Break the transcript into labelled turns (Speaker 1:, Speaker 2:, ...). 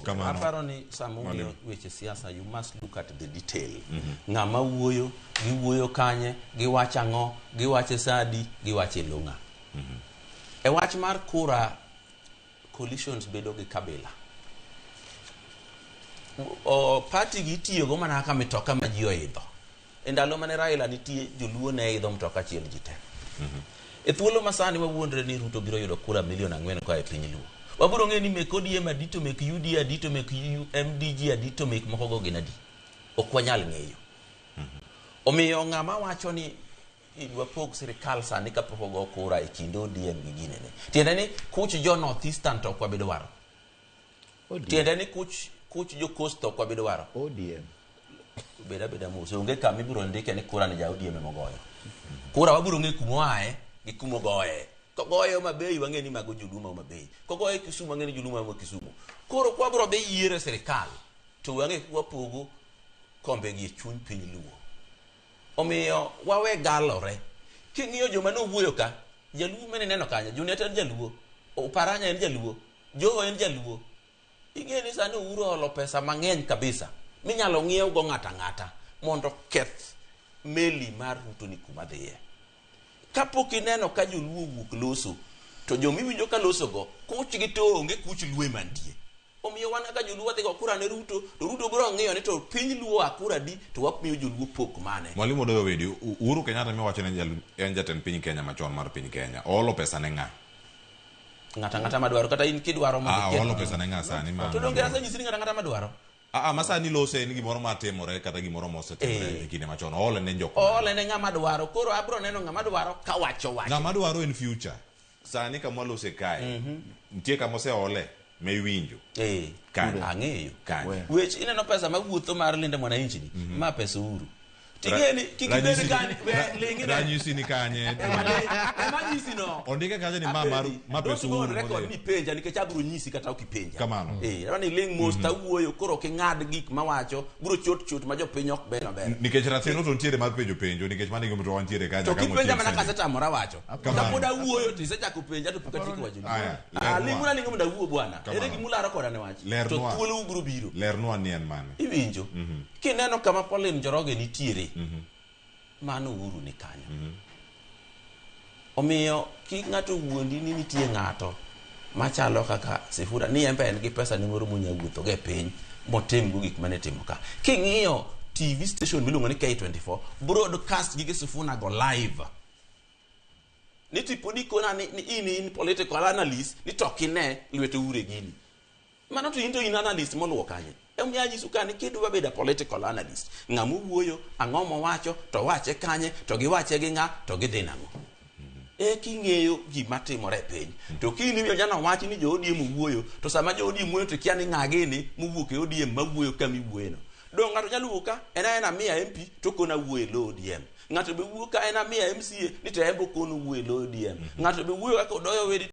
Speaker 1: Aparo ni samungi weche siasa, you must look at the detail. Ng'ama wuoyo, giwuoyo kanye, giwacho ang'o, giwache sadi, giwache lunga. E wach mar kura, coalitions bedo gi kabila. Party gi tiyo go mana ka mitoka ma ji oidho. E ndalo mane Raila nitie, joluo ne idho mtoka achiel ji te. E thuolo masani wawuondre ni Ruto biro yudo kura milion 4 kwa e piny Luo. Waburo ng'e ni mek ODM adito, mek UD adito, mek MDG adito, mek moko go gin adi. Ok wanyal ng'eyo. Omiyo ng'ama wacho ni idwa pog sirikal sani ka pogo kura e kind ODM gi ginene. Tiende ni kuch jo North Eastern to kwa bedo waro. Tiende ni kuch jo Coast to kwa bedo waro.
Speaker 2: ODM.
Speaker 1: Beda muso. Onge kama ibiro ndike ni kura ni ja ODM mogoyo. Kura waburo ng'e kumo ae gi kumo goye. Kogoye Mabei wang'e ni mago Juduma Mabei. Kogoye Kisumu wang'e ni Juduma ma Kisumu. Koro kwa biro be yiere sirikal to wang'e kwa pogo kombe gi chuny piny Luo. Omiyo wawe galore. King'iyo joma no wuoyo ka, Jaluo mene neno kanya, Juneta en Jaluo, Oparanya en Jaluo, Joho en Jaluo. Ing'e ni sani Uhuru olo pesa mang'eny kabisa. Minyalo ng'iew go ng'ata mondo keth meli mar Ruto ni kuma dhiye. Kapok ineno ka Joluo wuok loso, to jomiwinjo ka loso go, kuch gi to onge kuch Luo mantie. Omiyo wan ka Joluo dhigo kura ne Ruto, to Ruto biro ng'iyo ni to piny Luo akura di, to wamiyo Joluo pok mane.
Speaker 3: Mwalimu Odoyo Wedi, Uhuru Kenyatta miwacho ni en jatend piny Kenya machon mar piny Kenya. Olo pesa ne ng'a?
Speaker 1: Ng'ata madwaro, kata in kidwaro mondo
Speaker 3: olo pesa ne ng'a sani ma.
Speaker 1: To donge asanyisi ni ng'ata madwaro.
Speaker 3: Masani lose ni gimoro matimore kata gimoro mosetimore e kinde machon. Ole ne jok.
Speaker 1: Ole ne ng'ama dwaro. Koro abro neno ng'ama dwaro ka wacho.
Speaker 3: Ng'ama dwaro in future. Sani kama lose kae. Nitie kama ole me winjo.
Speaker 1: Kan ang'eyo. Wech ineno pesa mawuotho mar Linda Mwananchi ni. Ma pesa Uhuru. Tingeni kikibedi kani lingi
Speaker 3: ranyisi ni kanye
Speaker 1: ranyisi no
Speaker 3: ondike kaje ni ma pesa Uhuru
Speaker 1: record ni penja nikech abro nyisi kata ukipenja
Speaker 3: kamano
Speaker 1: rani ling most awuoyo koro king'ad gik mawacho bro chot ma jopiny ok ber maber
Speaker 3: nikech ratiro to ntiere mar penjo nikech mane gimo to wantiere kaje
Speaker 1: to kipenja mana kaseta mora wacho kapoda awuoyo to isechako penja to puka tiko wacho linguna lingo mda wuo bwana ere gimularo koda ne wach to thuolo ubro biro
Speaker 3: lernwa ni en mane
Speaker 1: iwinjo kineno kama Pauline Njoroge nitiere mano Uhuru ni kanyo. Omiyo ki ng'ato wuondi ni nitie ng'ato machalo kaka Sifuna ni embe en gi pesa ni moro munya wuotho ge piny motim go gik mane timo ka. King'iyo TV station miluongo ni K24 broadcast gi Sifuna go live. Ni tipodi kona ni in political analyst ni tokine lwete ure gini. Mano to into in analyst moluwo kanye. Emiyaji sukani kidwa beda political analyst. Ng'amu wuoyo, ang'o mowacho, to wache kanye, to giwache gi ng'a, to gidhi nang'o. King'eyo gima timore e piny. To kini miyo jana wachi ni jo ODM wuoyo, to sama jo ODM wuoyo to kia ni ng'a gini muwuok e ODM mawuoyo kama iwuoyeno. Do ng'ato nyalo wuok ka ena miya MP to kona wuoyo e lo ODM. Ng'ato be wuok ka ena miya MCA ni to embo kono wuoyo e lo ODM. Ng'ato be wuoyo ka Odoyo Wedi